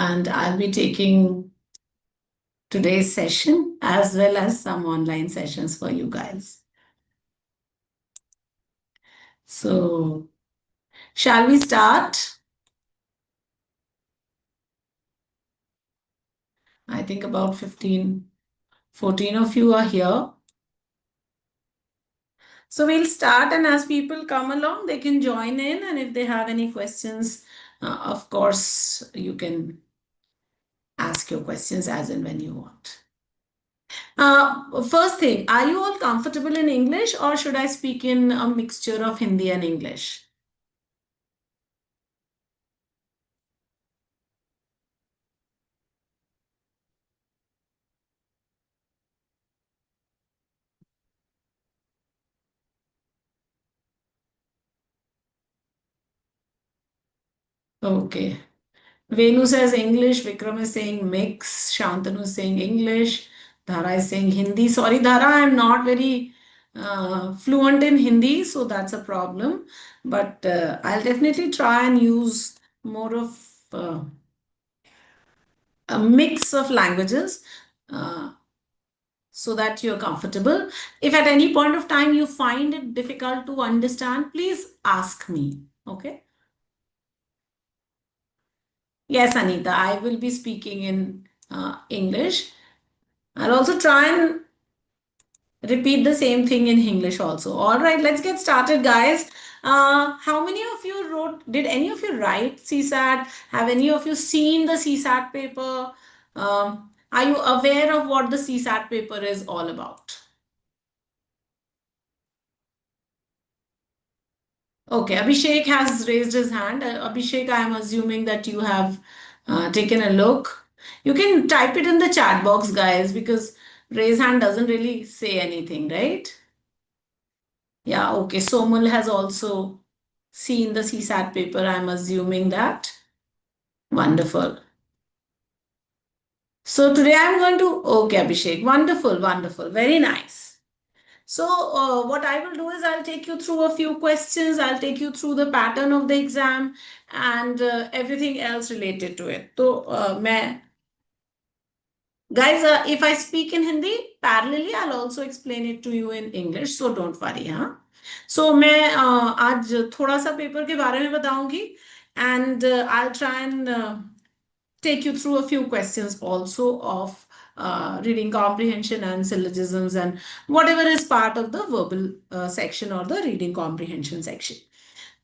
and I'll be taking today's session as well as some online sessions for you guys. So, shall we start? I think about 14 of you are here. So we'll start, and as people come along, they can join in, and if they have any questions, of course, you can ask your questions as and when you want. First thing, are you all comfortable in English, or should I speak in a mixture of Hindi and English? Okay. Venu says English, Vikram is saying mix, Shantanu is saying English, Dhara is saying Hindi. Sorry, Dhara, I'm not very fluent in Hindi, so that's a problem. But I'll definitely try and use more of a mix of languages so that you're comfortable. If at any point of time you find it difficult to understand, please ask me. Okay? Yes, Anita, I will be speaking in English. I'll also try and repeat the same thing in English also. All right, let's get started, guys. How many of you did any of you write CSAT? Have any of you seen the CSAT paper? Are you aware of what the CSAT paper is all about? Okay, Abhishek has raised his hand. Abhishek, I am assuming that you have taken a look. You can type it in the chat box, guys, because raise hand doesn't really say anything, right? Yeah, okay. Somul has also seen the CSAT paper, I'm assuming that. Wonderful. So today I'm going to, okay, Abhishek. Wonderful, wonderful. Very nice. So what I will do is I'll take you through a few questions. I'll take you through the pattern of the exam and everything else related to it. So, guys, if I speak in Hindi, parallelly, I'll also explain it to you in English. So don't worry, huh? So मैं आज थोड़ा सा paper के बारे में बताऊंगी and I'll try and take you through a few questions also of reading comprehension and syllogisms and whatever is part of the verbal section or the reading comprehension section.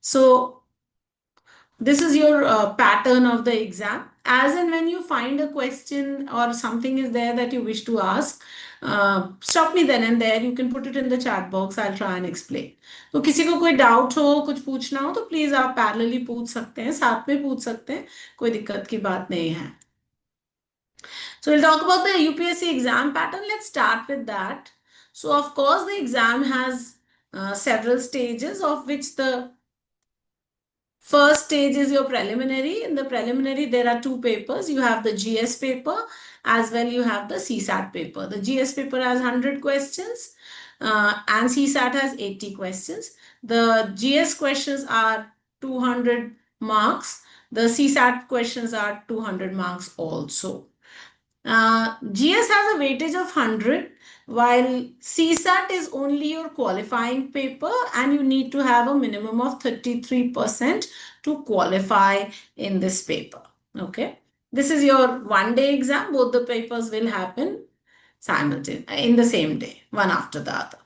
So this is your pattern of the exam. As and when you find a question or something is there that you wish to ask, stop me then and there. You can put it in the chat box. I'll try and explain. तो किसी को कोई doubt हो, कुछ पूछना हो तो please आप पैरेलली पूछ सकते हैं, साथ में पूछ सकते हैं, कोई दिक्कत की बात नहीं है. So we'll talk about the UPSC exam pattern. Let's start with that. So of course the exam has several stages, of which the first stage is your preliminary. In the preliminary, there are two papers. You have the GS paper as well you have the CSAT paper. The GS paper has 100 questions and CSAT has 80 questions. The GS questions are 200 marks. The CSAT questions are 200 marks also. GS has a weightage of 100, while CSAT is only your qualifying paper and you need to have a minimum of 33% to qualify in this paper. Okay. This is your one-day exam. Both the papers will happen simultaneously in the same day, one after the other.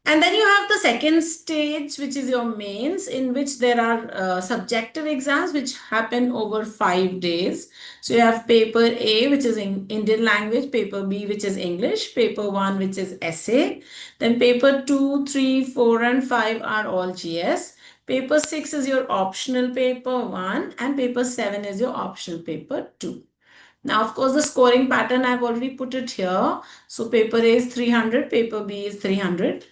And then you have the second stage, which is your mains, in which there are subjective exams which happen over 5 days. So you have paper A, which is in Indian language, paper B, which is English, paper 1, which is essay. Then paper 2, 3, 4, and 5 are all GS. Paper 6 is your optional paper 1, and paper 7 is your optional paper 2. Now, of course, the scoring pattern, I've already put it here. So paper A is 300, paper B is 300.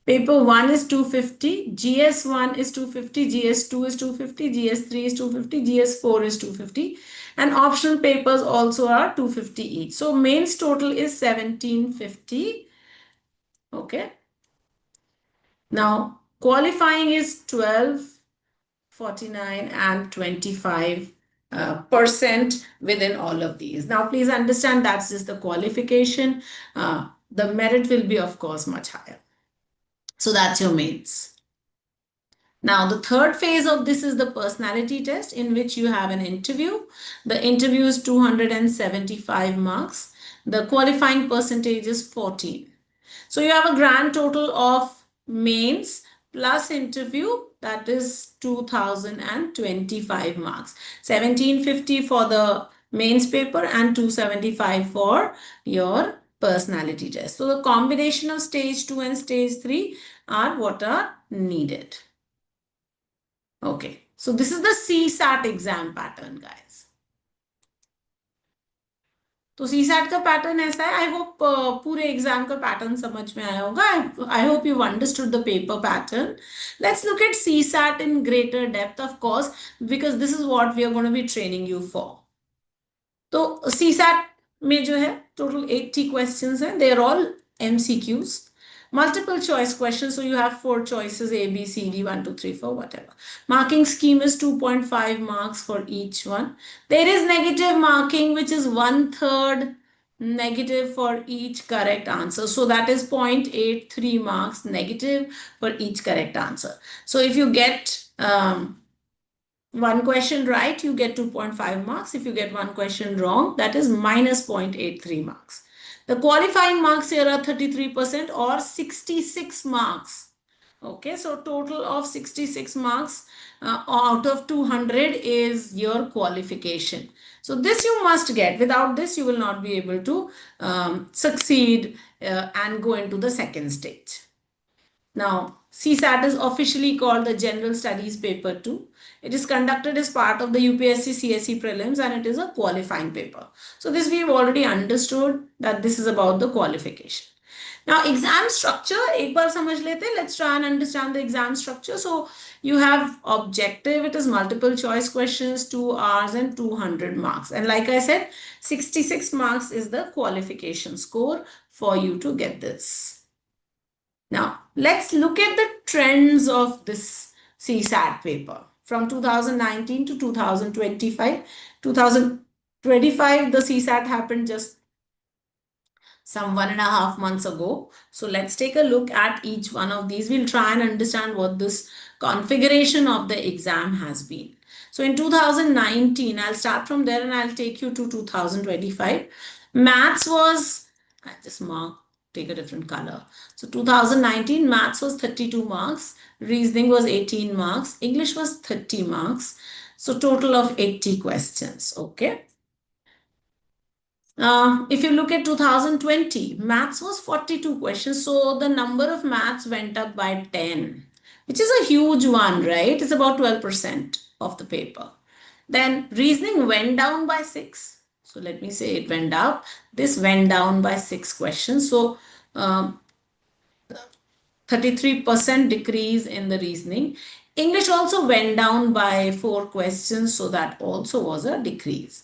Paper 1 is 250, GS1 is 250, GS2 is 250, GS3 is 250, GS4 is 250, and optional papers also are 250 each. So mains total is 1750. Okay. Now, qualifying is 12, 49, and 25 percent within all of these. Now, please understand that's just the qualification. The merit will be, of course, much higher. So that's your mains. Now, the third phase of this is the personality test, in which you have an interview. The interview is 275 marks. The qualifying percentage is 14. So you have a grand total of mains plus interview, that is 2025 marks. 1750 for the mains paper and 275 for your personality test. So the combination of stage 2 and stage 3 are what are needed. Okay, so this is the CSAT exam pattern, guys. तो CSAT का pattern ऐसा है. I hope पूरे exam का pattern समझ में आया होगा. I hope you understood the paper pattern. Let's look at CSAT in greater depth, of course, because this is what we are going to be training you for. तो CSAT में जो है total 80 questions हैं. They are all MCQs. Multiple choice questions, so you have 4 choices, A, B, C, D, 1, 2, 3, 4, whatever. Marking scheme is 2.5 marks for each one. There is negative marking, which is 1/3 negative for each correct answer. So that is 0.83 marks negative for each correct answer. So if you get one question right, you get 2.5 marks. If you get one question wrong, that is minus 0.83 marks. The qualifying marks here are 33% or 66 marks. Okay, so total of 66 marks out of 200 is your qualification. So this you must get. Without this, you will not be able to succeed and go into the second stage. Now, CSAT is officially called the General Studies Paper 2. It is conducted as part of the UPSC CSE Prelims and it is a qualifying paper. So this we've already understood that this is about the qualification. Now, exam structure, एक बार समझ लेते हैं. Let's try and understand the exam structure. So you have objective, it is multiple choice questions, 2 hours and 200 marks. And like I said, 66 marks is the qualification score for you to get this. Now, let's look at the trends of this CSAT paper from 2019 to 2025. 2025, the CSAT happened just some 1.5 months ago. So let's take a look at each one of these. We'll try and understand what this configuration of the exam has been. So in 2019, I'll start from there and I'll take you to 2025. Maths was, I just mark, take a different color. So 2019, maths was 32 marks. Reasoning was 18 marks. English was 30 marks. So total of 80 questions. Okay. If you look at 2020, maths was 42 questions. So the number of maths went up by 10, which is a huge one, right? It's about 12% of the paper. Then reasoning went down by 6. So let me say it went up. This went down by 6 questions. So 33% decrease in the reasoning. English also went down by 4 questions. So that also was a decrease.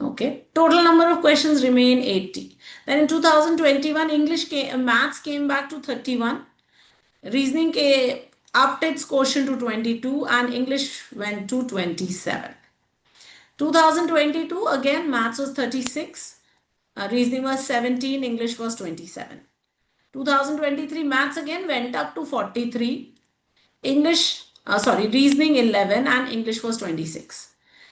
Okay. Total number of questions remain 80. Then in 2021, maths came back to 31. Reasoning upped its quotient to 22 and English went to 27. 2022, again, maths was 36. Reasoning was 17, English was 27. 2023, maths again went up to 43. Reasoning 11 and English was 26.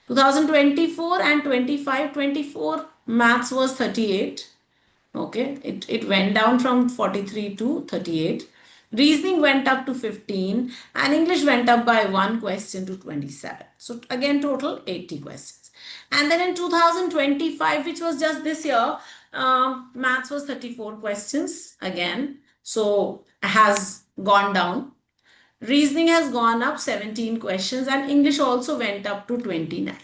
2024 and 24, maths was 38. Okay, it went down from 43 to 38. Reasoning went up to 15 and English went up by 1 question to 27. So again, total 80 questions. And then in 2025, which was just this year, maths was 34 questions again. So has gone down. Reasoning has gone up 17 questions and English also went up to 29.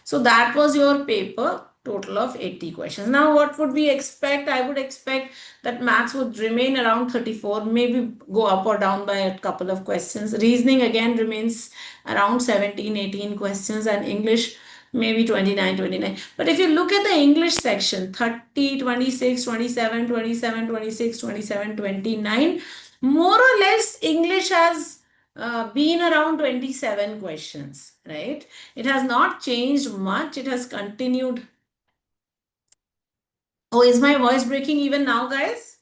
So that was your paper, total of 80 questions. Now, what would we expect? I would expect that maths would remain around 34, maybe go up or down by a couple of questions. Reasoning again remains around 17, 18 questions and English maybe 29, 29. But if you look at the English section, 30, 26, 27, 27, 26, 27, 29, more or less English has been around 27 questions, right? It has not changed much. It has continued. Oh, is my voice breaking even now, guys?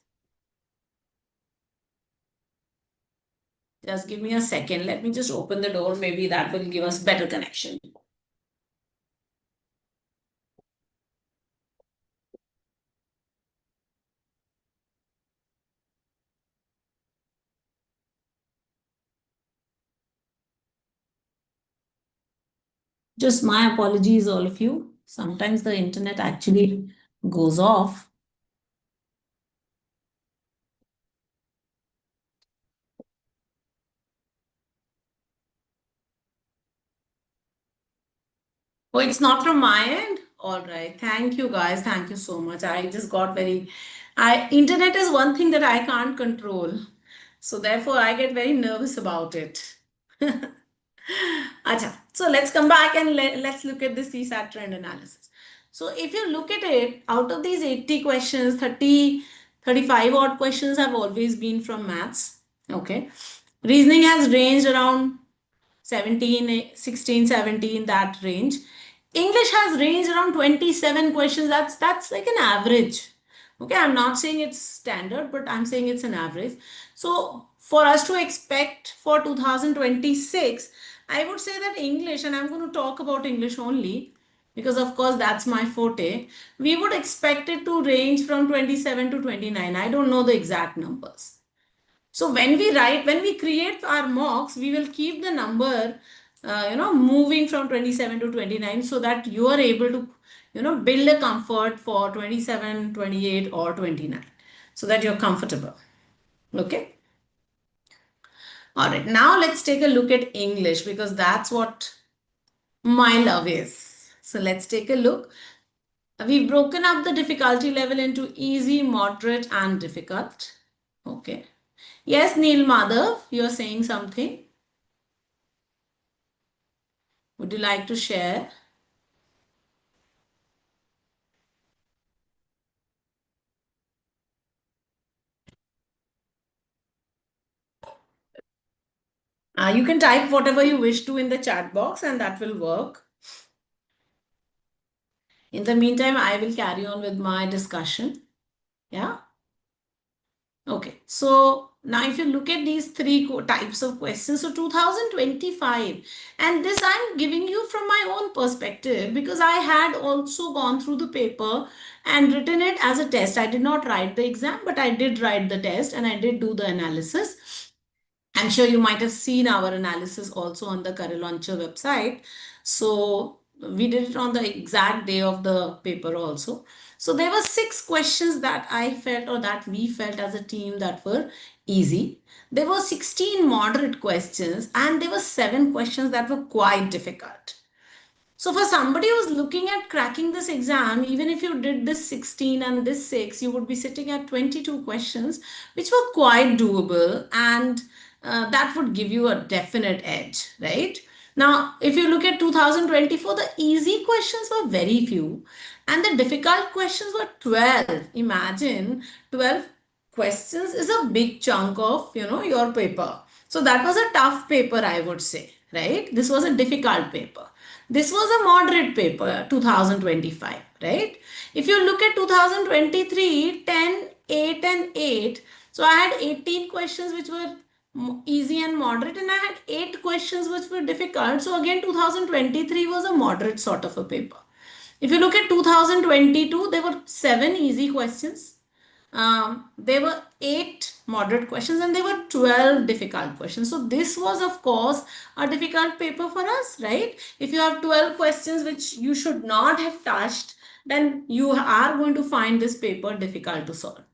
Just give me a second. Let me just open the door. Maybe that will give us better connection. Just my apologies, all of you. Sometimes the internet actually goes off. Oh, it's not from my end? All right. Thank you, guys. Thank you so much. I just got very, internet is one thing that I can't control. So therefore, I get very nervous about it. Acha. So let's come back and let's look at the CSAT trend analysis. So if you look at it, out of these 80 questions, 35 odd questions have always been from maths. Okay. Reasoning has ranged around 17, 16, 17, that range. English has ranged around 27 questions. That's like an average. Okay, I'm not saying it's standard, but I'm saying it's an average. So for us to expect for 2026, I would say that English, and I'm going to talk about English only because of course that's my forte. We would expect it to range from 27 to 29. I don't know the exact numbers. So when we create our mocks, we will keep the number, moving from 27 to 29 so that you are able to, build a comfort for 27, 28 or 29 so that you're comfortable. Okay. All right. Now let's take a look at English because that's what my love is. So let's take a look. We've broken up the difficulty level into easy, moderate, and difficult. Okay. Yes, Neil Madhav, you're saying something. Would you like to share? You can type whatever you wish to in the chat box and that will work. In the meantime, I will carry on with my discussion. Yeah. Okay. So now if you look at these three types of questions, so 2025, and this I'm giving you from my own perspective because I had also gone through the paper and written it as a test. I did not write the exam, but I did write the test and I did do the analysis. I'm sure you might have seen our analysis also on the Career Launcher website. So we did it on the exact day of the paper also. So there were 6 questions that I felt or that we felt as a team that were easy. There were 16 moderate questions and there were 7 questions that were quite difficult. So for somebody who's looking at cracking this exam, even if you did this 16 and this 6, you would be sitting at 22 questions, which were quite doable and that would give you a definite edge, right? Now, if you look at 2024, the easy questions were very few and the difficult questions were 12. Imagine 12 questions is a big chunk of, your paper. So that was a tough paper, I would say, right? This was a difficult paper. This was a moderate paper, 2025, right? If you look at 2023, 10, 8 and 8. So I had 18 questions which were easy and moderate and I had 8 questions which were difficult. So again, 2023 was a moderate sort of a paper. If you look at 2022, there were 7 easy questions. There were 8 moderate questions and there were 12 difficult questions. So this was of course a difficult paper for us, right? If you have 12 questions which you should not have touched, then you are going to find this paper difficult to solve.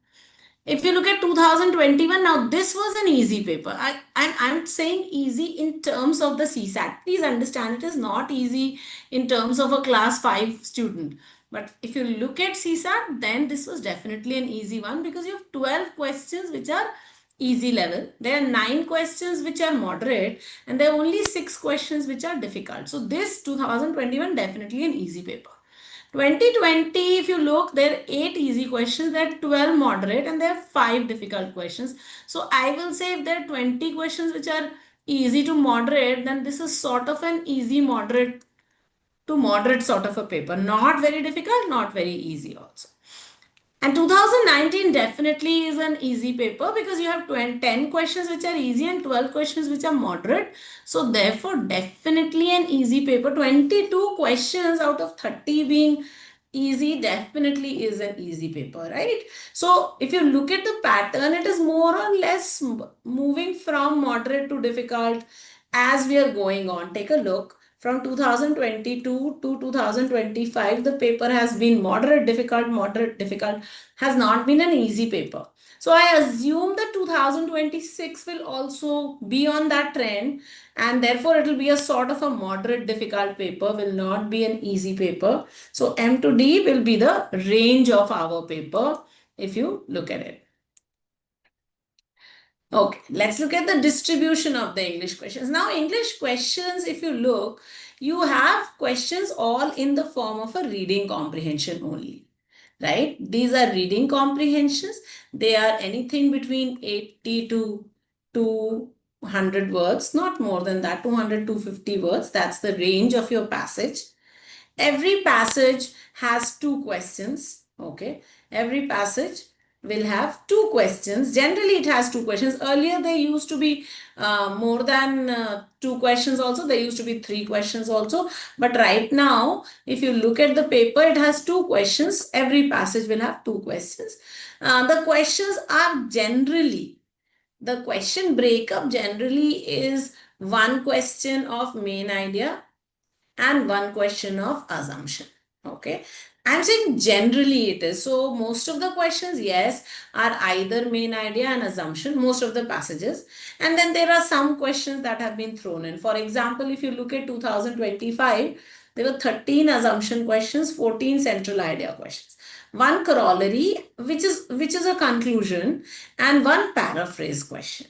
If you look at 2021, now this was an easy paper. I'm saying easy in terms of the CSAT. Please understand it is not easy in terms of a class 5 student. But if you look at CSAT, then this was definitely an easy one because you have 12 questions which are easy level. There are 9 questions which are moderate and there are only 6 questions which are difficult. So this 2021 definitely an easy paper. 2020, if you look, there are 8 easy questions, there are 12 moderate, and there are 5 difficult questions. So I will say if there are 20 questions which are easy to moderate, then this is sort of an easy moderate to moderate sort of a paper. Not very difficult, not very easy also. And 2019 definitely is an easy paper because you have 10 questions which are easy and 12 questions which are moderate. So therefore, definitely an easy paper. 22 questions out of 30 being easy definitely is an easy paper, right? So if you look at the pattern, it is more or less moving from moderate to difficult as we are going on. Take a look. From 2022 to 2025, the paper has been moderate, difficult, has not been an easy paper. So I assume that 2026 will also be on that trend, and therefore it will be a sort of a moderate difficult paper, will not be an easy paper. So M to D will be the range of our paper if you look at it. Okay, let's look at the distribution of the English questions. Now, English questions, if you look, you have questions all in the form of a reading comprehension only, right? These are reading comprehensions. They are anything between 80 to 200 words, not more than that, 200 to 50 words. That's the range of your passage. Every passage has two questions. Okay, every passage will have two questions. Generally, it has two questions. Earlier, they used to be more than two questions also. There used to be three questions also. But right now, if you look at the paper, it has two questions. Every passage will have two questions. The questions are generally, the question breakup generally is one question of main idea and one question of assumption. Okay, I'm saying generally it is. So most of the questions, yes, are either main idea and assumption, most of the passages. And then there are some questions that have been thrown in. For example, if you look at 2025, there were 13 assumption questions, 14 central idea questions, one corollary, which is a conclusion, and one paraphrase question.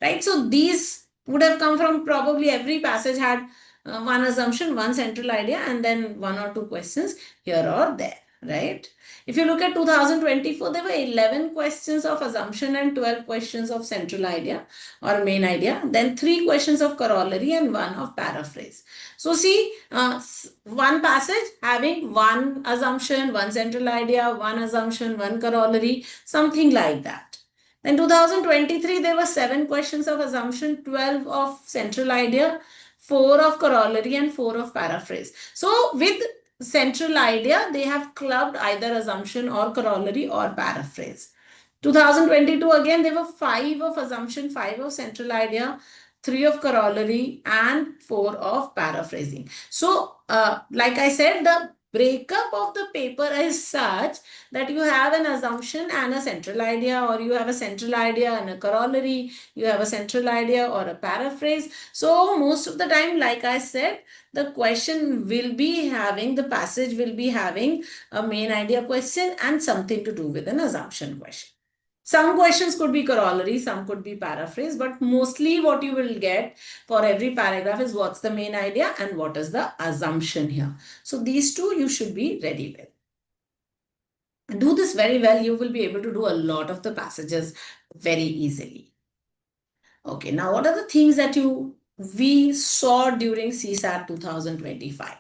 Right? So these would have come from, probably every passage had one assumption, one central idea, and then one or two questions here or there, right? If you look at 2024, there were 11 questions of assumption and 12 questions of central idea or main idea, then 3 questions of corollary and 1 of paraphrase. So see, one passage having one assumption, one central idea, one assumption, one corollary, something like that. Then 2023, there were 7 questions of assumption, 12 of central idea, 4 of corollary and 4 of paraphrase. So with central idea, they have clubbed either assumption or corollary or paraphrase. 2022, again, there were 5 of assumption, 5 of central idea, 3 of corollary and 4 of paraphrasing. So, like I said, the breakup of the paper is such that you have an assumption and a central idea, or you have a central idea and a corollary, you have a central idea or a paraphrase. So most of the time, like I said, the question will be having, the passage will be having a main idea question and something to do with an assumption question. Some questions could be corollary, some could be paraphrase, but mostly what you will get for every paragraph is what's the main idea and what is the assumption here. So these two you should be ready with. Do this very well, you will be able to do a lot of the passages very easily. Okay, now what are the things that we saw during CSAT 2025?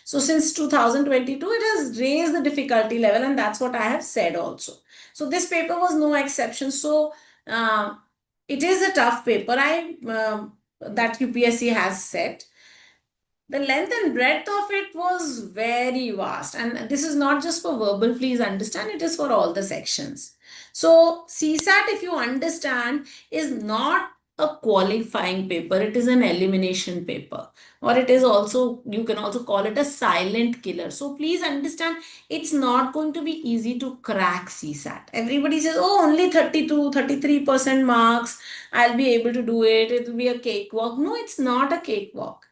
So since 2022, it has raised the difficulty level, and that's what I have said also. So this paper was no exception. So it is a tough paper that UPSC has set. The length and breadth of it was very vast. And this is not just for verbal, please understand, it is for all the sections. So CSAT, if you understand, is not a qualifying paper, it is an elimination paper, or it is also, you can also call it a silent killer. So please understand, it's not going to be easy to crack CSAT. Everybody says, oh, only 32, 33% marks, I'll be able to do it, it will be a cakewalk. No, it's not a cakewalk.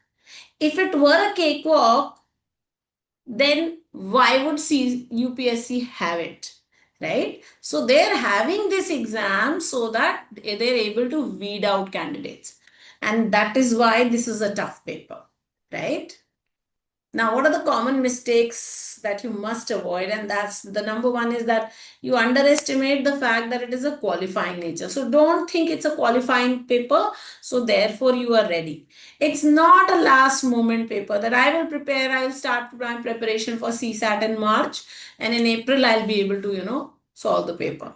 If it were a cakewalk, then why would UPSC have it? Right? So they're having this exam so that they're able to weed out candidates. And that is why this is a tough paper. Right? Now, what are the common mistakes that you must avoid, and that's the number one is that you underestimate the fact that it is a qualifying nature. So don't think it's a qualifying paper, so therefore you are ready. It's not a last moment paper that I will prepare. I will start my preparation for CSAT in March, and in April I'll be able to, solve the paper.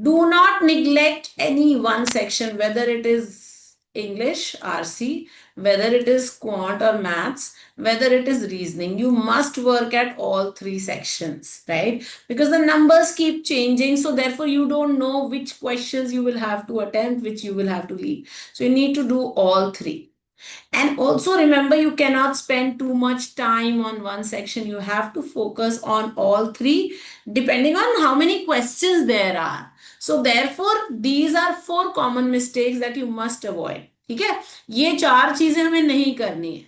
Do not neglect any one section, whether it is English, RC, whether it is quant or maths, whether it is reasoning. You must work at all three sections, right? Because the numbers keep changing. So therefore, you don't know which questions you will have to attempt, which you will have to leave. So you need to do all three. And also remember, you cannot spend too much time on one section. You have to focus on all three, depending on how many questions there are. So therefore, these are 4 common mistakes that you must avoid. ठीक है, ये 4 चीजें हमें नहीं करनी है.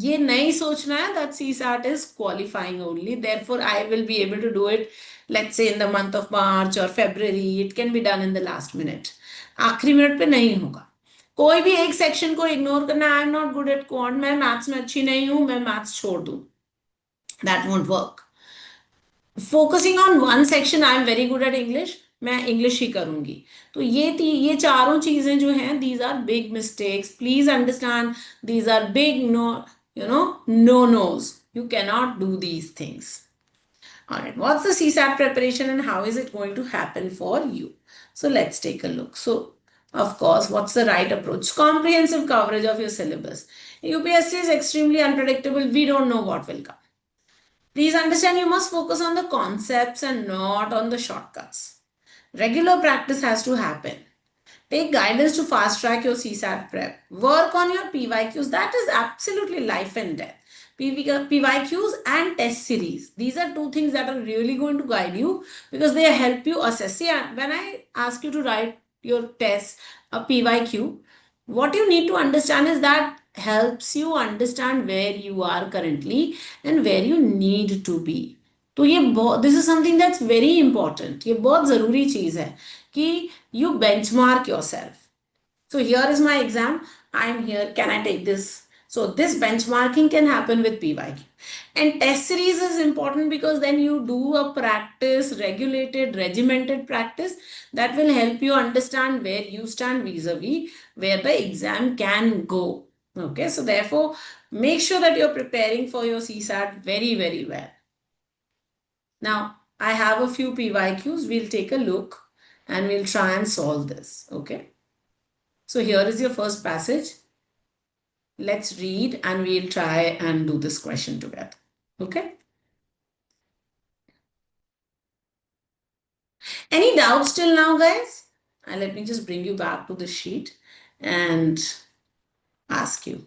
ये नहीं सोचना है that CSAT is qualifying only. Therefore, I will be able to do it, let's say in the month of March or February. It can be done in the last minute. आखिरी मिनट पे नहीं होगा. कोई भी एक section को ignore करना, I am not good at quant, मैं मैथ्स में अच्छी नहीं हूं, मैं मैथ्स छोड़ दूं, that won't work. Focusing on one section, I am very good at English, मैं इंग्लिश ही करूंगी. तो ये चारों चीजें जो हैं, these are big mistakes. Please understand, these are big no nos. You cannot do these things. All right, what's the CSAT preparation and how is it going to happen for you? So let's take a look. So of course, what's the right approach? Comprehensive coverage of your syllabus. UPSC is extremely unpredictable. We don't know what will come. Please understand, you must focus on the concepts and not on the shortcuts. Regular practice has to happen. Take guidance to fast track your CSAT prep. Work on your PYQs. That is absolutely life and death. PYQs and test series. These are 2 things that are really going to guide you because they help you assess. See, when I ask you to write your test, a PYQ, what you need to understand is that helps you understand where you are currently and where you need to be. तो ये this is something that's very important. ये बहुत ज़रूरी चीज़ है कि you benchmark yourself. So here is my exam. I'm here. Can I take this? So this benchmarking can happen with PYQ. And test series is important because then you do a practice, regulated, regimented practice that will help you understand where you stand vis-a-vis where the exam can go. Okay, so therefore, make sure that you're preparing for your CSAT very, very well. Now, I have a few PYQs. We'll take a look and we'll try and solve this. Okay. So here is your first passage. Let's read and we'll try and do this question together. Okay. Any doubts till now, guys? Let me just bring you back to the sheet and ask you.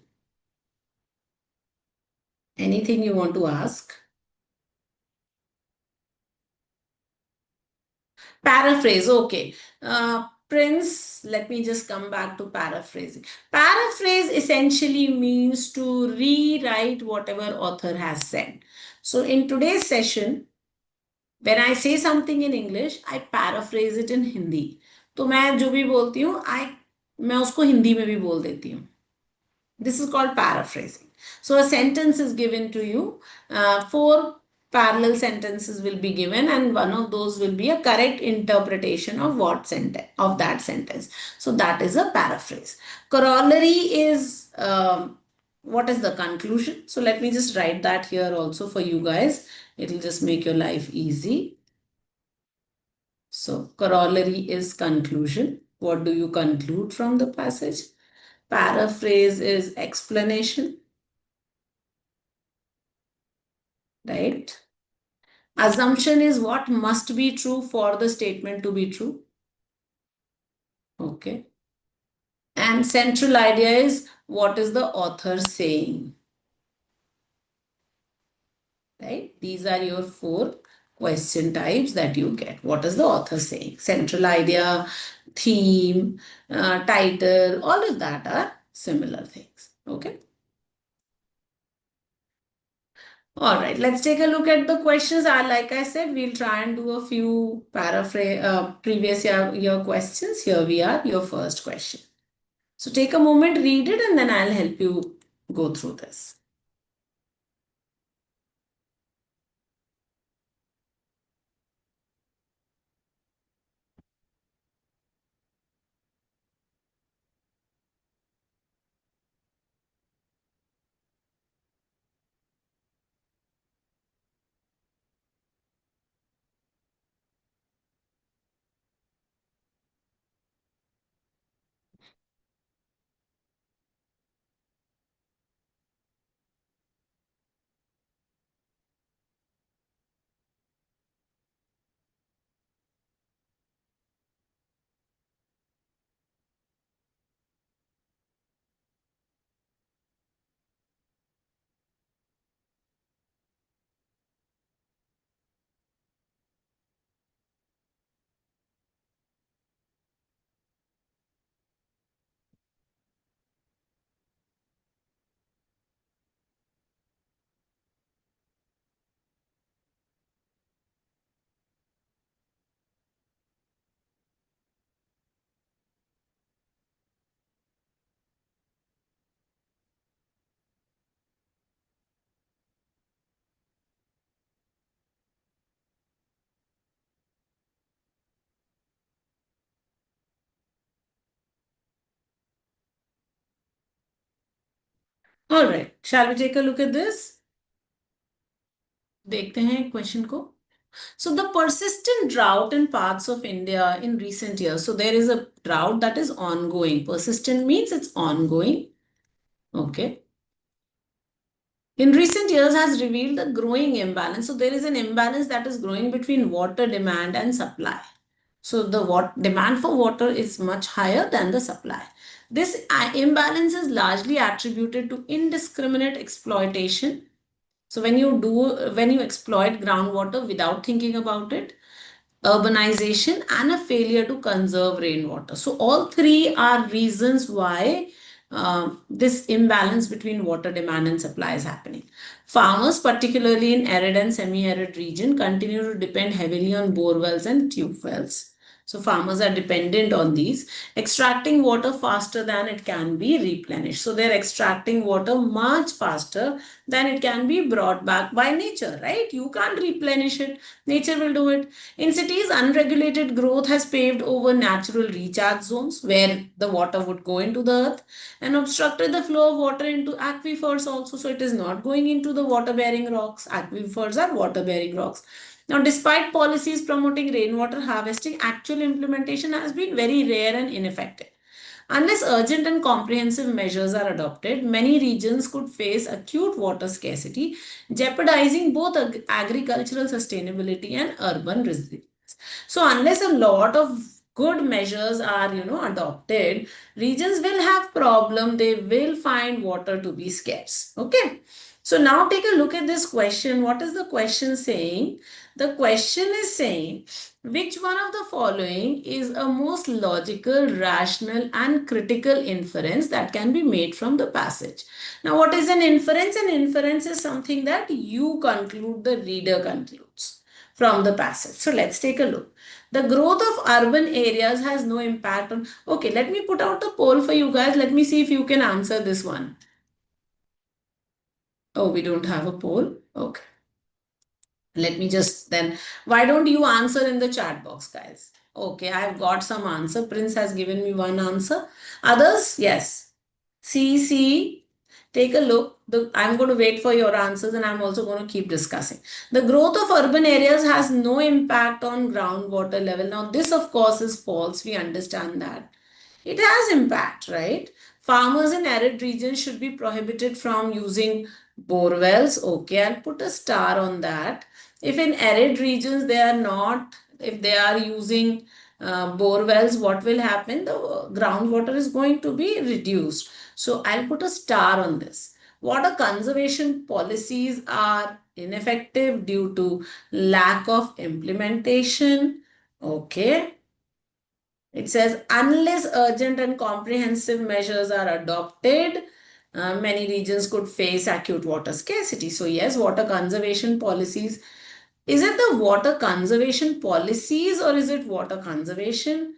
Anything you want to ask? Paraphrase, okay. Prince, let me just come back to paraphrasing. Paraphrase essentially means to rewrite whatever author has said. So in today's session, when I say something in English, I paraphrase it in Hindi. तो मैं जो भी बोलती हूँ, मैं उसको हिंदी में भी बोल देती हूँ. This is called paraphrasing. So a sentence is given to you. 4 parallel sentences will be given and one of those will be a correct interpretation of that sentence. So that is a paraphrase. Corollary is what is the conclusion? So let me just write that here also for you guys. It will just make your life easy. So corollary is conclusion. What do you conclude from the passage? Paraphrase is explanation. Right? Assumption is what must be true for the statement to be true. Okay. And central idea is what is the author saying. Right? These are your 4 question types that you get. What is the author saying? Central idea, theme, title, all of that are similar things. Okay. All right, let's take a look at the questions. Like I said, we'll try and do a few previous year questions. Here we are, your first question. So take a moment, read it, and then I'll help you go through this. All right, shall we take a look at this? देखते हैं question को. So the persistent drought in parts of India in recent years. So there is a drought that is ongoing. Persistent means it's ongoing. Okay. In recent years has revealed a growing imbalance. So there is an imbalance that is growing between water demand and supply. So the demand for water is much higher than the supply. This imbalance is largely attributed to indiscriminate exploitation. So when you exploit groundwater without thinking about it, urbanization, and a failure to conserve rainwater. So, all three are reasons why this imbalance between water demand and supply is happening. Farmers, particularly in arid and semi-arid region, continue to depend heavily on bore wells and tube wells. So farmers are dependent on these, extracting water faster than it can be replenished. So they're extracting water much faster than it can be brought back by nature, right? You can't replenish it. Nature will do it. In cities, unregulated growth has paved over natural recharge zones where the water would go into the earth and obstructed the flow of water into aquifers also. So it is not going into the water bearing rocks. Aquifers are water bearing rocks. Now, despite policies promoting rainwater harvesting, actual implementation has been very rare and ineffective. Unless urgent and comprehensive measures are adopted, many regions could face acute water scarcity, jeopardizing both agricultural sustainability and urban resilience. So, unless a lot of good measures are adopted, regions will have problem. They will find water to be scarce. Okay. So now take a look at this question. What is the question saying? The question is saying, which one of the following is a most logical, rational, and critical inference that can be made from the passage? Now, what is an inference? An inference is something that you conclude, the reader concludes from the passage. So, let's take a look. The growth of urban areas has no impact on. Okay, let me put out a poll for you guys. Let me see if you can answer this one. Oh, we don't have a poll. Okay. Let me just then, why don't you answer in the chat box, guys? Okay, I've got some answer. Prince has given me one answer. Others, yes. See, take a look. I'm going to wait for your answers and I'm also going to keep discussing. The growth of urban areas has no impact on groundwater level. Now, this of course is false. We understand that. It has impact, right? Farmers in arid regions should be prohibited from using bore wells. Okay, I'll put a star on that. If in arid regions they are not, if they are using bore wells, what will happen? The groundwater is going to be reduced. So I'll put a star on this. Water conservation policies are ineffective due to lack of implementation. Okay. It says, unless urgent and comprehensive measures are adopted, many regions could face acute water scarcity. So, yes, water conservation policies. Is it the water conservation policies or is it water conservation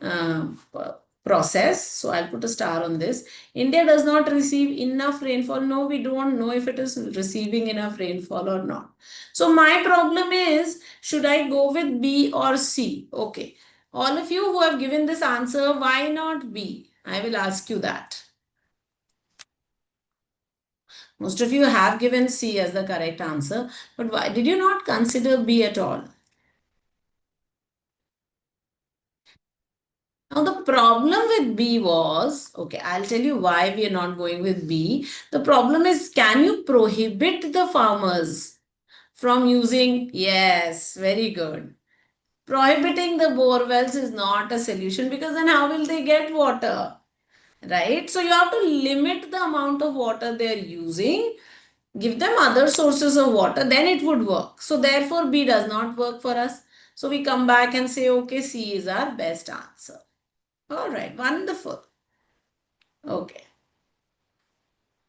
uh, process? So, I'll put a star on this. India does not receive enough rainfall. No, we don't know if it is receiving enough rainfall or not. So, my problem is, should I go with B or C? Okay. All of you who have given this answer, why not B? I will ask you that. Most of you have given C as the correct answer, but why did you not consider B at all? Now, the problem with B was, okay, I'll tell you why we are not going with B. The problem is, can you prohibit the farmers from using? Yes, very good. Prohibiting the bore wells is not a solution because then how will they get water? Right? So you have to limit the amount of water they're using, give them other sources of water, then it would work. So therefore, B does not work for us. So we come back and say, okay, C is our best answer. All right, wonderful. Okay,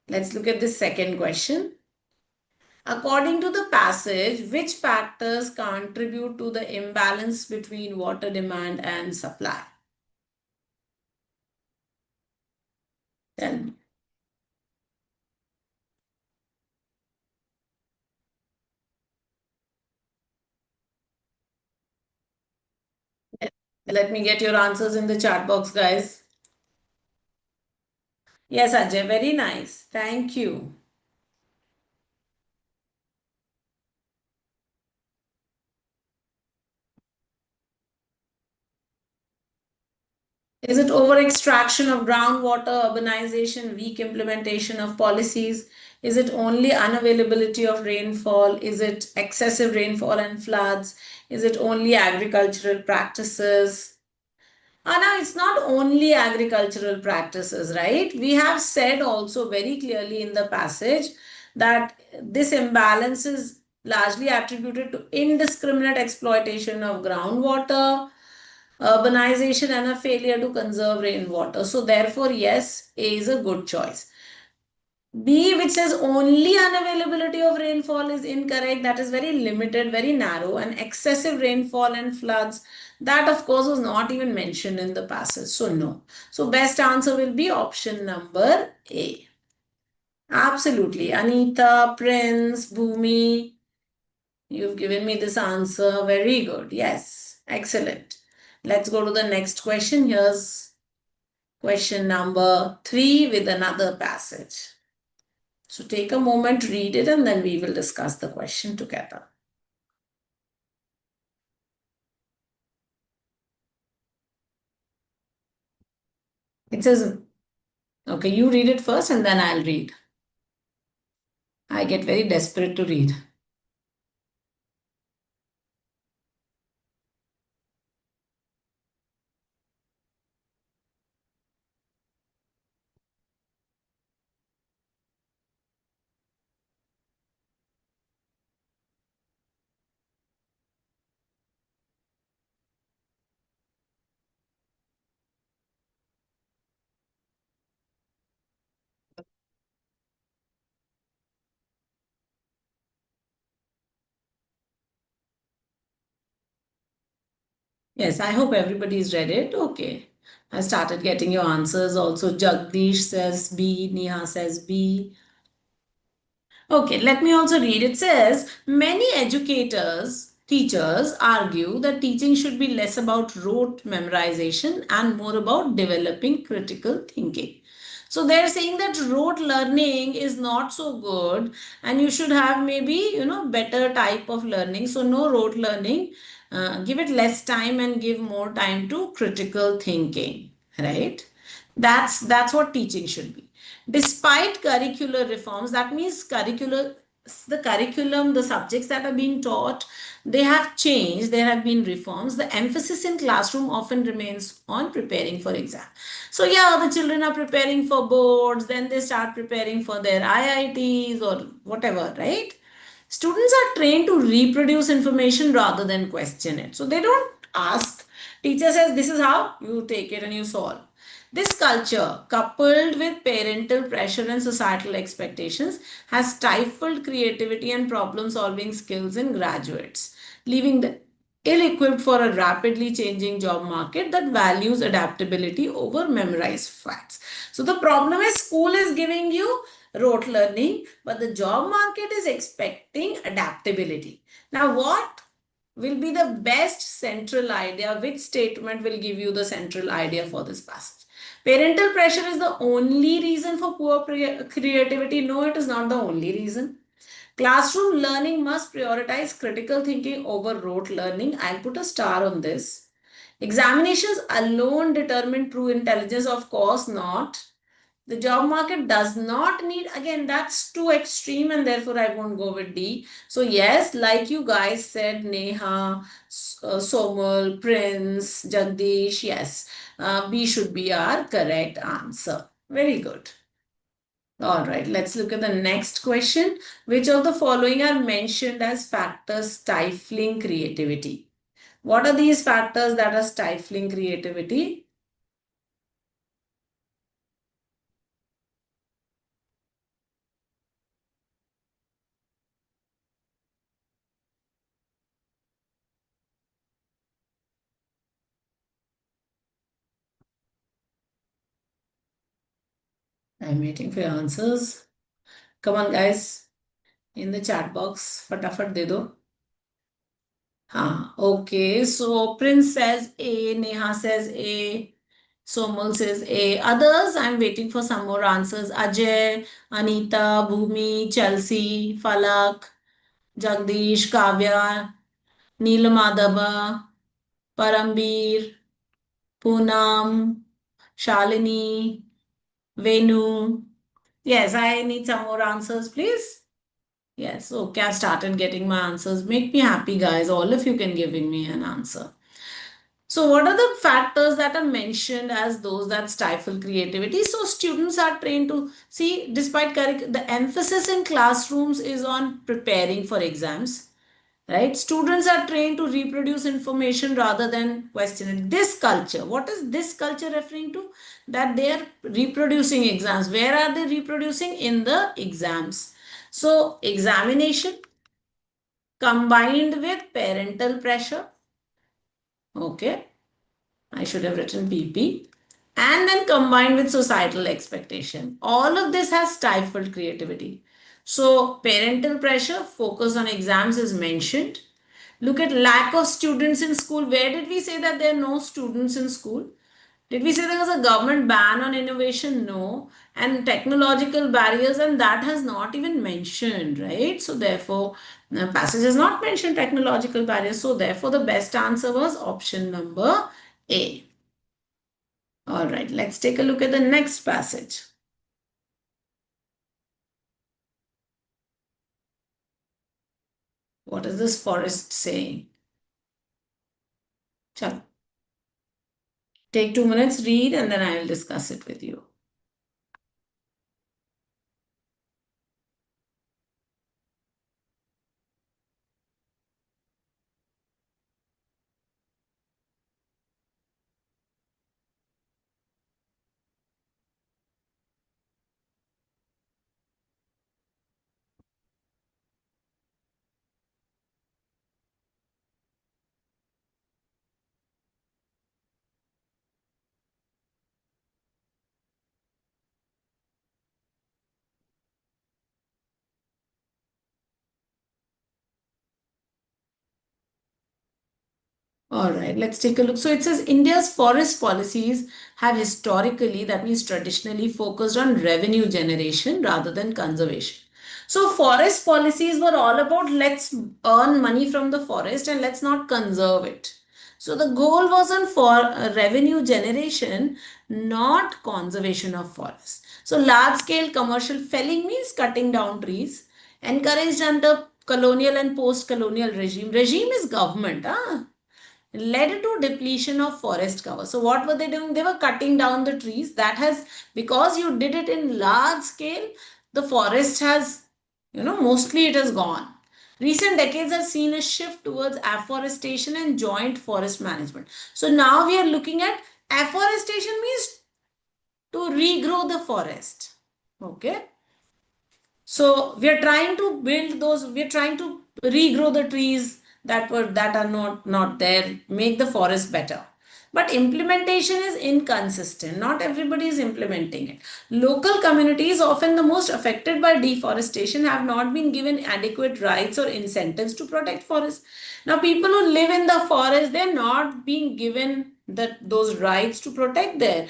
let's look at the second question. According to the passage, which factors contribute to the imbalance between water demand and supply? Tell me. Let me get your answers in the chat box, guys. Yes, Ajay, very nice. Thank you. Is it over extraction of groundwater, urbanization, weak implementation of policies? Is it only unavailability of rainfall? Is it excessive rainfall and floods? Is it only agricultural practices? Anna, it's not only agricultural practices, right? We have said also very clearly in the passage that this imbalance is largely attributed to indiscriminate exploitation of groundwater, urbanization, and a failure to conserve rainwater. So, therefore, yes, A is a good choice. B, which says only unavailability of rainfall, is incorrect. That is very limited, very narrow, and excessive rainfall and floods. That, of course, was not even mentioned in the passage. So, no. So, best answer will be option number A. Absolutely. Anita, Prince, Bhumi, you've given me this answer. Very good. Yes. Excellent. Let's go to the next question. Here's question number 3 with another passage. So take a moment, read it, and then we will discuss the question together. It says, okay, you read it first and then I'll read. I get very desperate to read. Yes, I hope everybody's read it. Okay. I started getting your answers also. Jagdish says B, Neha says B. Okay, let me also read. It says many educators, teachers argue that teaching should be less about rote memorization and more about developing critical thinking. So they're saying that rote learning is not so good and you should have maybe, better type of learning. So no rote learning. Give it less time and give more time to critical thinking, right? That's what teaching should be. Despite curricular reforms, that means the curriculum, the subjects that are being taught, they have changed, there have been reforms. The emphasis in classroom often remains on preparing for exam. So yeah, the children are preparing for boards, then they start preparing for their IITs or whatever, right? Students are trained to reproduce information rather than question it. So they don't ask. Teacher says, this is how you take it and you solve. This culture, coupled with parental pressure and societal expectations, has stifled creativity and problem solving skills in graduates, leaving them ill equipped for a rapidly changing job market that values adaptability over memorized facts. So, the problem is school is giving you rote learning, but the job market is expecting adaptability. Now, what will be the best central idea? Which statement will give you the central idea for this passage? Parental pressure is the only reason for poor creativity. No, it is not the only reason. Classroom learning must prioritize critical thinking over rote learning. I'll put a star on this. Examinations alone determine true intelligence, of course not. The job market does not need, again, that's too extreme and therefore I won't go with D. So, yes, like you guys said, Neha, Somal, Prince, Jagdish, yes, B should be our correct answer. Very good. All right, let's look at the next question. Which of the following are mentioned as factors stifling creativity? What are these factors that are stifling creativity? I'm waiting for your answers. Come on, guys, in the chat box. Fatafat de do. Okay. So Prince says A, Neha says A, Somal says A. Others, I'm waiting for some more answers. Ajay, Anita, Bhumi, Chelsea, Falak, Jagdish, Kavya, Neelamadaba, Parambir, Poonam, Shalini, Venu. Yes, I need some more answers, please. Yes, okay, I started getting my answers. Make me happy, guys. All of you can giving me an answer. So, what are the factors that are mentioned as those that stifle creativity? So, students are trained to see, despite the emphasis in classrooms is on preparing for exams, right? Students are trained to reproduce information rather than question it. This culture, what is this culture referring to? That they are reproducing exams. Where are they reproducing? In the exams. So, examination combined with parental pressure. Okay, I should have written PP. And then combined with societal expectation. All of this has stifled creativity. So, parental pressure, focus on exams is mentioned. Look at lack of students in school. Where did we say that there are no students in school? Did we say there was a government ban on innovation? No. And technological barriers, and that has not even mentioned, right? So, therefore, the passage has not mentioned technological barriers. So, therefore, the best answer was option number A. All right, let's take a look at the next passage. What is this forest saying? Chalo. Take 2 minutes, read, and then I will discuss it with you. All right, let's take a look. So it says India's forest policies have historically, that means traditionally, focused on revenue generation rather than conservation. So forest policies were all about let's earn money from the forest and let's not conserve it. So the goal wasn't for revenue generation, not conservation of forests. So large scale commercial felling means cutting down trees, encouraged under colonial and post colonial regime. Regime is government. Led to depletion of forest cover. So what were they doing? They were cutting down the trees. That has, because you did it in large scale, the forest has, mostly it has gone. Recent decades have seen a shift towards afforestation and joint forest management. So now we are looking at afforestation means to regrow the forest. Okay. So we are trying to build those, we are trying to regrow the trees that are not there, make the forest better. But implementation is inconsistent. Not everybody is implementing it. Local communities, often the most affected by deforestation, have not been given adequate rights or incentives to protect forests. Now, people who live in the forest, they're not being given those rights to protect there.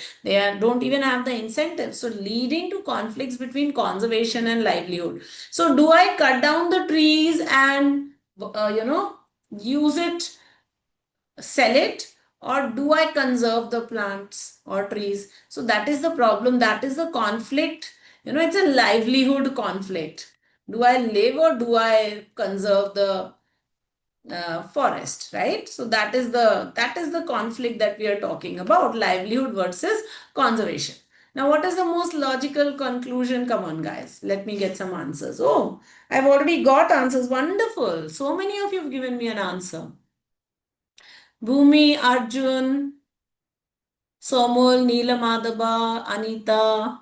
Don't even have the incentives. So, leading to conflicts between conservation and livelihood. So, do I cut down the trees and, use it, sell it, or do I conserve the plants or trees? So that is the problem. That is the conflict. It's a livelihood conflict. Do I live or do I conserve the forest, right? So that is the conflict that we are talking about, livelihood versus conservation. Now, what is the most logical conclusion? Come on, guys. Let me get some answers. Oh, I've already got answers. Wonderful. So many of you have given me an answer. Bhumi, Arjun, Somol, Neelamadaba, Anita.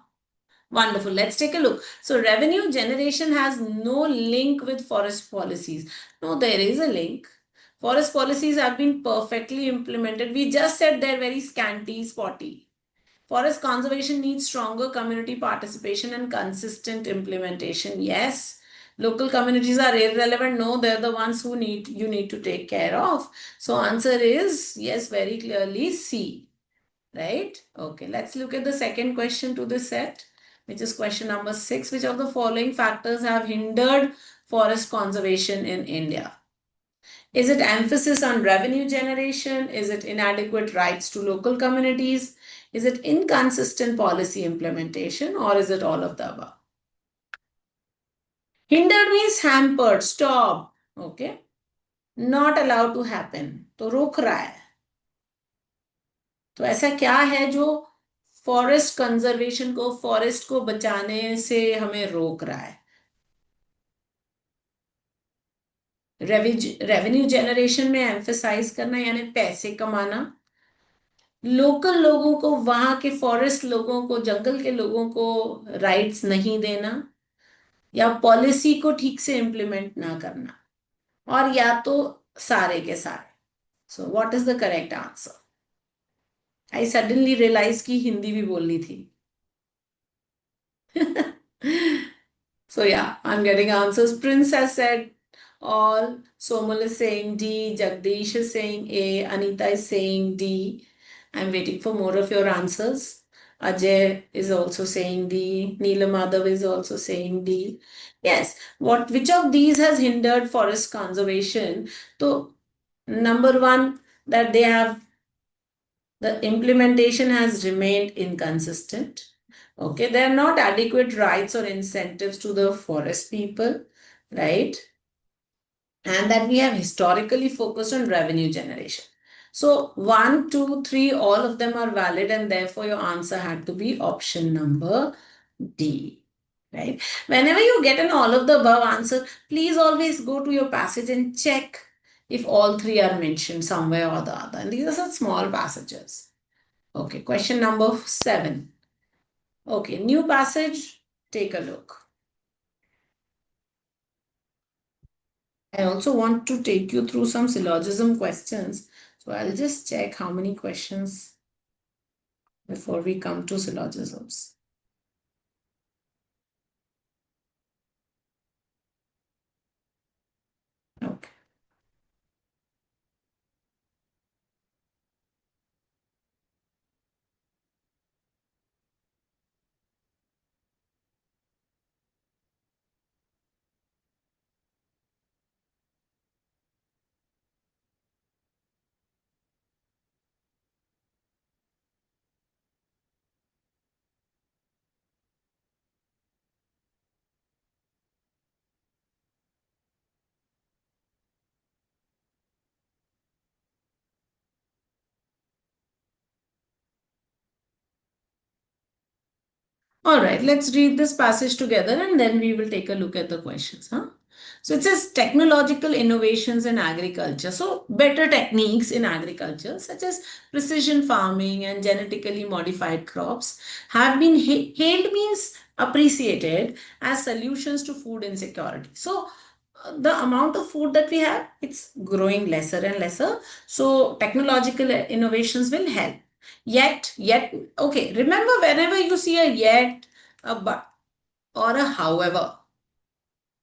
Wonderful. Let's take a look. So, revenue generation has no link with forest policies. No, there is a link. Forest policies have been perfectly implemented. We just said they're very scanty, spotty. Forest conservation needs stronger community participation and consistent implementation. Yes. Local communities are irrelevant. No, they're the ones who you need to take care of. So answer is yes, very clearly C. right? Okay, let's look at the second question to this set, which is question number 6. Which of the following factors have hindered forest conservation in India? Is it emphasis on revenue generation? Is it inadequate rights to local communities? Is it inconsistent policy implementation? Or is it all of the above? Hindered means hampered, stopped, okay? Not allowed to happen. तो रोक रहा है. तो ऐसा क्या है जो forest conservation को, फॉरेस्ट को बचाने से हमें रोक रहा है? रेवेन्यू जनरेशन में एम्फेसाइज करना यानी पैसे कमाना, लोकल लोगों को, वहां के फॉरेस्ट लोगों को, जंगल के लोगों को राइट्स नहीं देना, या पॉलिसी को ठीक से इम्प्लीमेंट ना करना, और या तो सारे के सारे. So what is the correct answer? I suddenly realise की हिंदी भी बोलनी थी. So yeah, I'm getting answers. Prince has said all. Somal is saying D. Jagdish is saying A. Anita is saying D. I'm waiting for more of your answers. Ajay is also saying D. Neelam Madhav is also saying D. Yes. Which of these has hindered forest conservation? So, number one, that the implementation has remained inconsistent. Okay, there are not adequate rights or incentives to the forest people, right? And that we have historically focused on revenue generation. So 1, 2, 3, all of them are valid, and therefore your answer had to be option number D, right? Whenever you get an all of the above answer, please always go to your passage and check if all three are mentioned somewhere or the other. And these are such small passages. Okay, question number 7. Okay, new passage, take a look. I also want to take you through some syllogism questions. So I'll just check how many questions before we come to syllogisms. Okay. All right, let's read this passage together and then we will take a look at the questions. So it says technological innovations in agriculture. So better techniques in agriculture, such as precision farming and genetically modified crops, have been hailed, means appreciated, as solutions to food insecurity. So the amount of food that we have, it's growing lesser and lesser. So technological innovations will help. Yet, okay, remember whenever you see a yet, a but, or a however,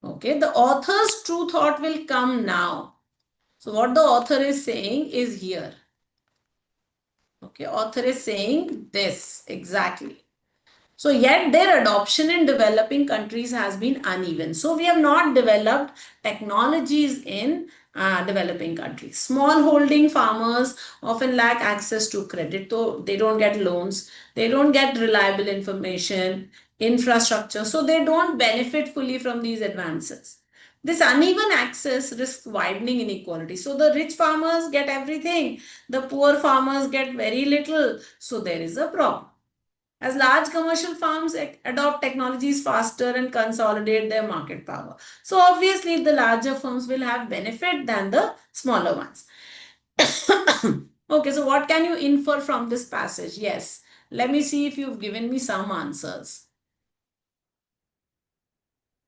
okay, the author's true thought will come now. So what the author is saying is here. Okay, author is saying this exactly. So yet their adoption in developing countries has been uneven. So we have not developed technologies in developing countries. Small holding farmers often lack access to credit, so they don't get loans, they don't get reliable information, infrastructure, so they don't benefit fully from these advances. This uneven access risks widening inequality. So the rich farmers get everything, the poor farmers get very little, so there is a problem. As large commercial firms adopt technologies faster and consolidate their market power. So obviously the larger firms will have benefit than the smaller ones. Okay, so what can you infer from this passage? Yes, let me see if you've given me some answers.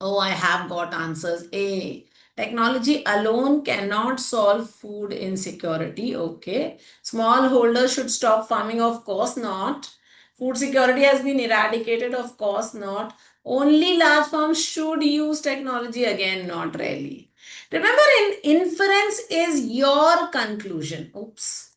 Oh, I have got answers. A. Technology alone cannot solve food insecurity. Okay. Smallholders should stop farming. Of course not. Food security has been eradicated. Of course not. Only large farms should use technology. Again, not really. Remember, inference is your conclusion. Oops.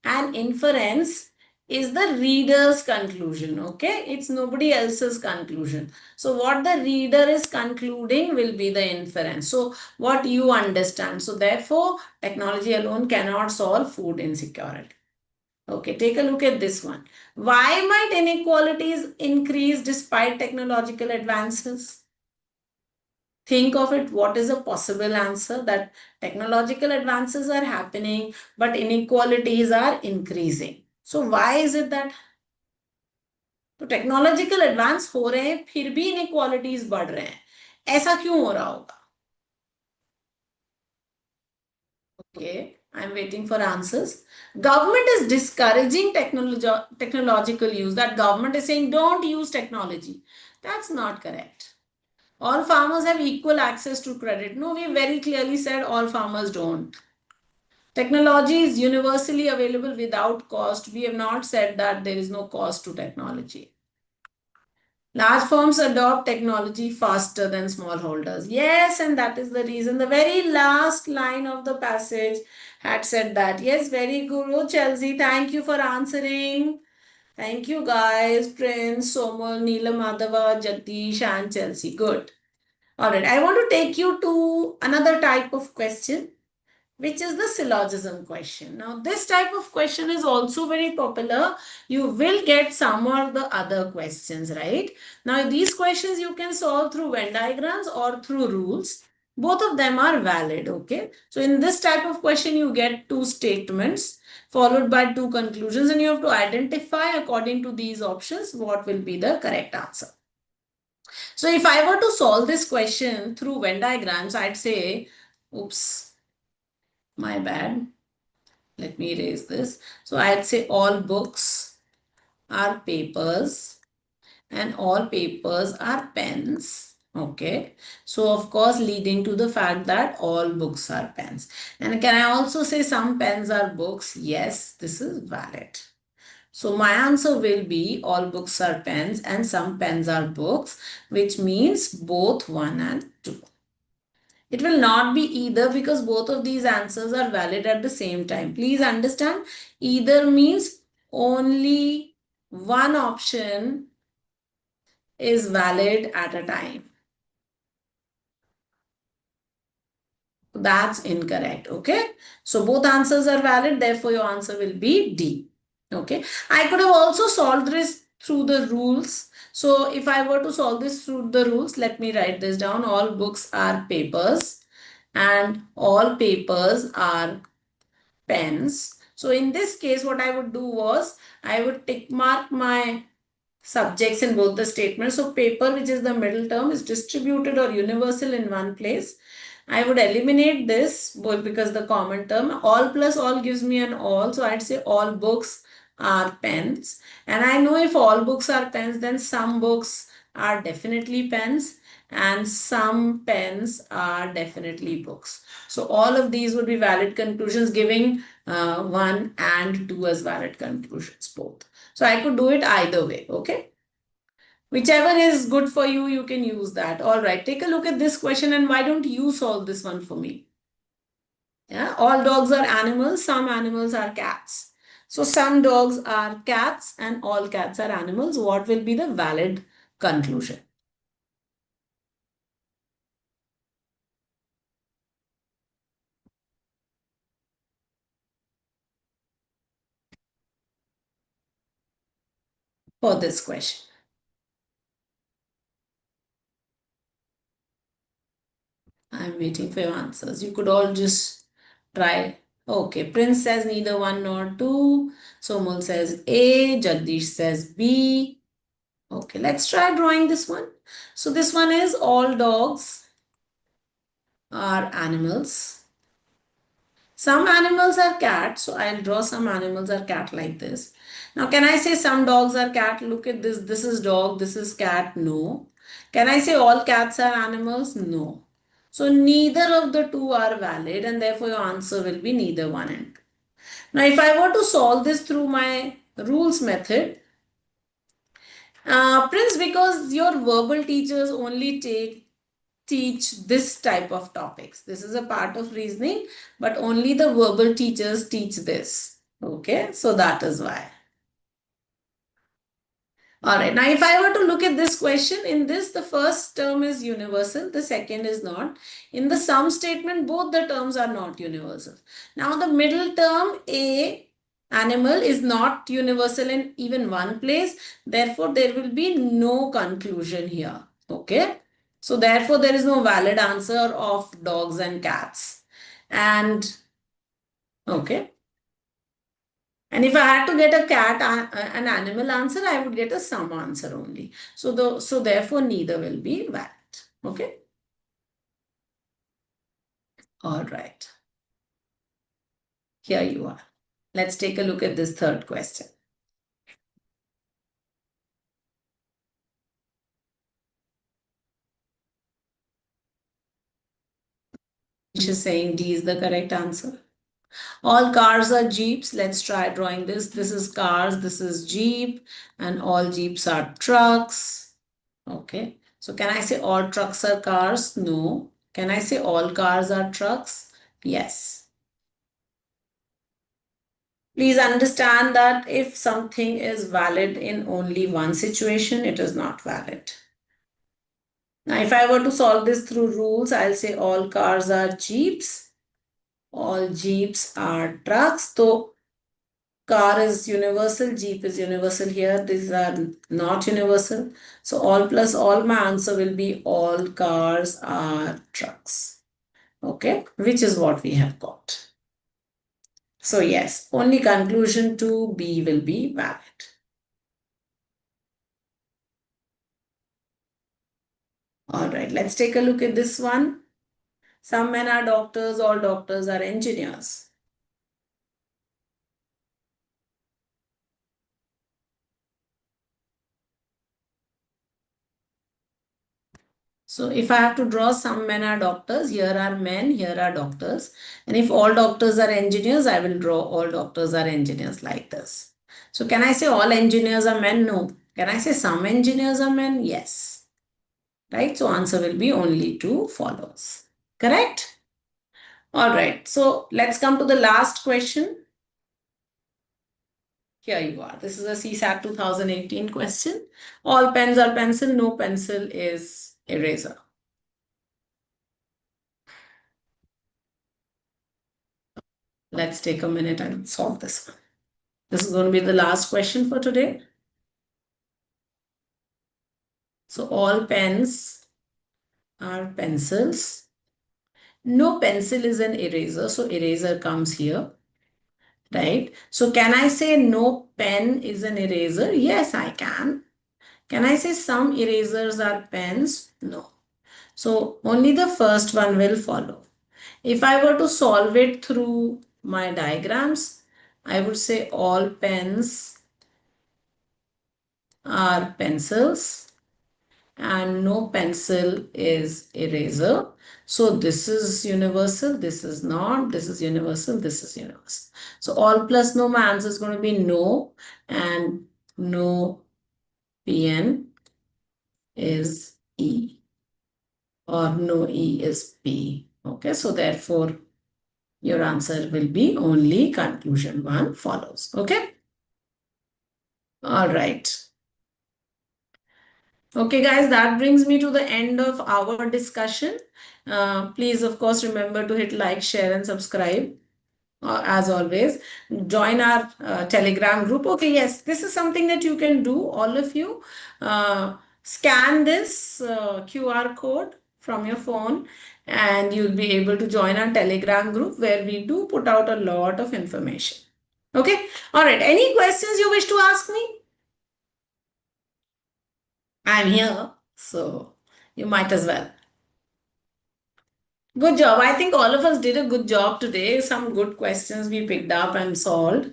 And inference is the reader's conclusion. Okay, it's nobody else's conclusion. So what the reader is concluding will be the inference. So what you understand. So therefore, technology alone cannot solve food insecurity. Okay, take a look at this one. Why might inequalities increase despite technological advances? Think of it, what is a possible answer? That technological advances are happening, but inequalities are increasing. So why is it that? तो technological advance हो रहे हैं फिर भी inequalities बढ़ रहे हैं, ऐसा क्यों हो रहा होगा? Okay, I'm waiting for answers. Government is discouraging technological use. That government is saying don't use technology. That's not correct. All farmers have equal access to credit. No, we very clearly said all farmers don't. Technology is universally available without cost. We have not said that there is no cost to technology. Large firms adopt technology faster than smallholders. Yes, and that is the reason. The very last line of the passage had said that. Yes, very good. Oh, Chelsea, thank you for answering. Thank you, guys. Prince, Somal, Neela Madhava, Jagdish, and Chelsea. Good. All right. I want to take you to another type of question, which is the syllogism question. Now, this type of question is also very popular. You will get some or the other questions, right? Now, these questions you can solve through Venn diagrams or through rules. Both of them are valid, okay? So, in this type of question, you get two statements followed by two conclusions, and you have to identify according to these options what will be the correct answer. So, if I were to solve this question through Venn diagrams, I'd say, oops, my bad. Let me erase this. So I'd say all books are papers and all papers are pens. Okay. So of course, leading to the fact that all books are pens. And can I also say some pens are books? Yes, this is valid. So my answer will be all books are pens and some pens are books, which means both 1 and 2. It will not be either because both of these answers are valid at the same time. Please understand, either means only one option is valid at a time. That's incorrect. Okay. So both answers are valid. Therefore, your answer will be D. Okay. I could have also solved this through the rules. So if I were to solve this through the rules, let me write this down. All books are papers and all papers are pens. So in this case, what I would do was I would tick mark my subjects in both the statements. So paper, which is the middle term, is distributed or universal in one place. I would eliminate this because the common term, all plus all gives me an all. So I'd say all books are pens. And I know if all books are pens, then some books are definitely pens and some pens are definitely books. So all of these would be valid conclusions, giving 1 and 2 as valid conclusions both. So I could do it either way, okay? Whichever is good for you, you can use that. All right, take a look at this question and why don't you solve this one for me? Yeah, all dogs are animals, some animals are cats. So some dogs are cats and all cats are animals. What will be the valid conclusion? For this question? I'm waiting for your answers. You could all just try. Okay, Prince says neither 1 nor 2. Somal says A. Jagdish says B. Okay, let's try drawing this one. So this one is all dogs are animals. Some animals are cat. So I'll draw some animals are cat like this. Now, can I say some dogs are cat? Look at this. This is dog. This is cat. No. Can I say all cats are animals? No. So neither of the two are valid and therefore your answer will be neither 1 and 2. Now, if I were to solve this through my rules method, Prince, because your verbal teachers only teach this type of topics. This is a part of reasoning, but only the verbal teachers teach this. Okay, so that is why. All right. Now, if I were to look at this question, in this, the first term is universal, the second is not. In the sum statement, both the terms are not universal. Now, the middle term, a animal, is not universal in even one place. Therefore, there will be no conclusion here. Okay. So, therefore, there is no valid answer of dogs and cats. And, okay. And if I had to get a cat, an animal answer, I would get a sum answer only. So therefore, neither will be valid. Okay. All right. Here you are. Let's take a look at this third question. She's saying D is the correct answer. All cars are jeeps. Let's try drawing this. This is cars, this is jeep, and all jeeps are trucks. Okay. So can I say all trucks are cars? No. Can I say all cars are trucks? Yes. Please understand that if something is valid in only one situation, it is not valid. Now, if I were to solve this through rules, I'll say all cars are jeeps, all jeeps are trucks. So, car is universal, jeep is universal here. These are not universal. So, all plus all, my answer will be all cars are trucks. Okay, which is what we have got. So, yes, only conclusion to B will be valid. All right, let's take a look at this one. Some men are doctors, all doctors are engineers. So if I have to draw some men are doctors, here are men, here are doctors. And if all doctors are engineers, I will draw all doctors are engineers like this. So can I say all engineers are men? No. Can I say some engineers are men? Yes. Right? So answer will be only two follows. Correct? All right. So let's come to the last question. Here you are. This is a CSAT 2018 question. All pens are pencil, no pencil is eraser. Let's take a minute and solve this one. This is going to be the last question for today. So all pens are pencils. No pencil is an eraser, so eraser comes here, right? So can I say no pen is an eraser? Yes, I can. Can I say some erasers are pens? No. So only the first one will follow. If I were to solve it through my diagrams, I would say all pens are pencils and no pencil is eraser. So this is universal, this is not, this is universal, this is universal. So all plus no, my answer is going to be no, and no PN is E, or no E is P. Okay, so therefore your answer will be only conclusion one follows. Okay. All right. Okay, guys, that brings me to the end of our discussion. Please, of course, remember to hit like, share, and subscribe. As always, join our Telegram group. Okay, yes, this is something that you can do, all of you. Scan this QR code from your phone and you'll be able to join our Telegram group where we do put out a lot of information. Okay, all right. Any questions you wish to ask me? I'm here, so you might as well. Good job. I think all of us did a good job today. Some good questions we picked up and solved,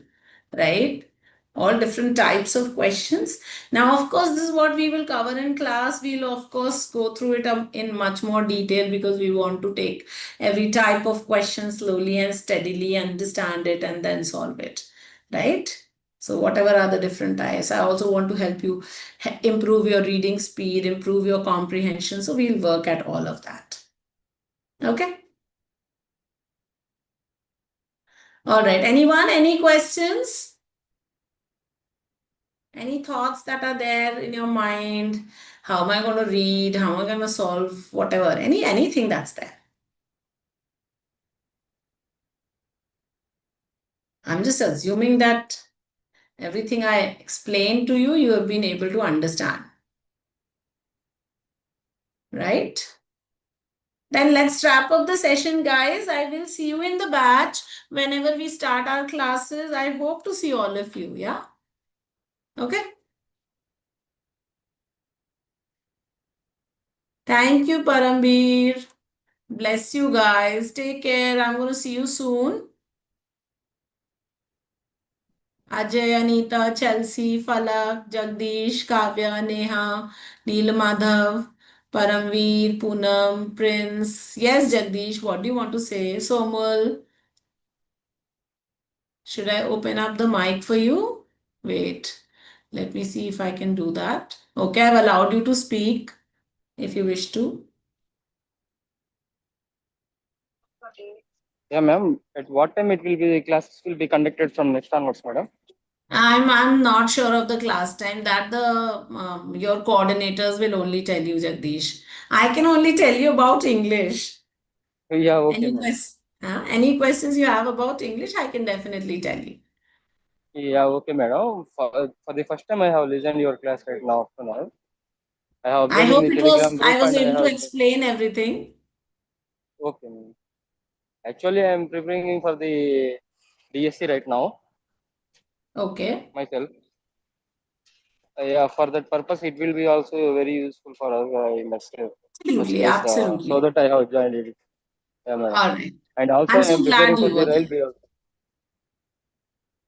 right? All different types of questions. Now, of course, this is what we will cover in class. We'll, of course, go through it in much more detail because we want to take every type of question slowly and steadily, understand it, and then solve it, right? So, whatever are the different types, I also want to help you improve your reading speed, improve your comprehension. So, we'll work at all of that. Okay. All right. Anyone? Any questions? Any thoughts that are there in your mind? How am I going to read? How am I going to solve whatever? Anything that's there. I'm just assuming that everything I explained to you, you have been able to understand. Right? Then let's wrap up the session, guys. I will see you in the batch whenever we start our classes. I hope to see all of you. Yeah? Okay. Thank you, Parambir. Bless you guys. Take care. I'm going to see you soon. Ajay, Anita, Chelsea, Falak, Jagdish, Kavya, Neha, Neelamadhav, Paramveer, Poonam, Prince. Yes, Jagdish, what do you want to say? Somal, should I open up the mic for you? Wait, let me see if I can do that. Okay, I've allowed you to speak if you wish to. Yeah, ma'am. At what time it will be classes will be conducted from next onwards, madam? I'm not sure of the class time that the your coordinators will only tell you, Jagdish. I can only tell you about English. Yeah, okay, Any madam. any questions you have about English, I can definitely tell you. Yeah, okay, madam. For the first time, I have listened your class right now afternoon. I have I observed in hope the it was Telegram I group was and I able to have explain everything. okay, ma'am. Actually, I am preparing for the DSC right now Okay. myself. Yeah, for that purpose, it will be also very useful for us in such Absolutely, case. So absolutely. that I have joined it. Yeah, madam. All right. And also, I'm I am so preparing glad for you the were there. railway also.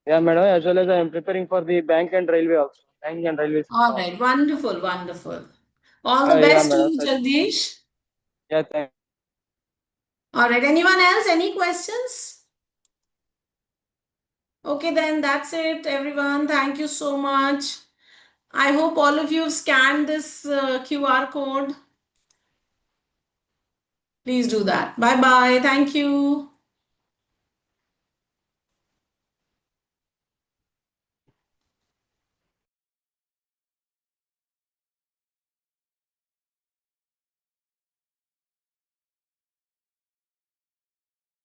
Yeah, madam. As well as I am preparing for the bank and railway also. Bank and railways All also. right. Wonderful, wonderful. All the Yeah, best to madam. you, Jagdish. Yeah, thank. All right. Anyone else? Any questions? Okay, then that's it, everyone. Thank you so much. I hope all of you have scanned this QR code. Please do that. Bye bye. Thank you.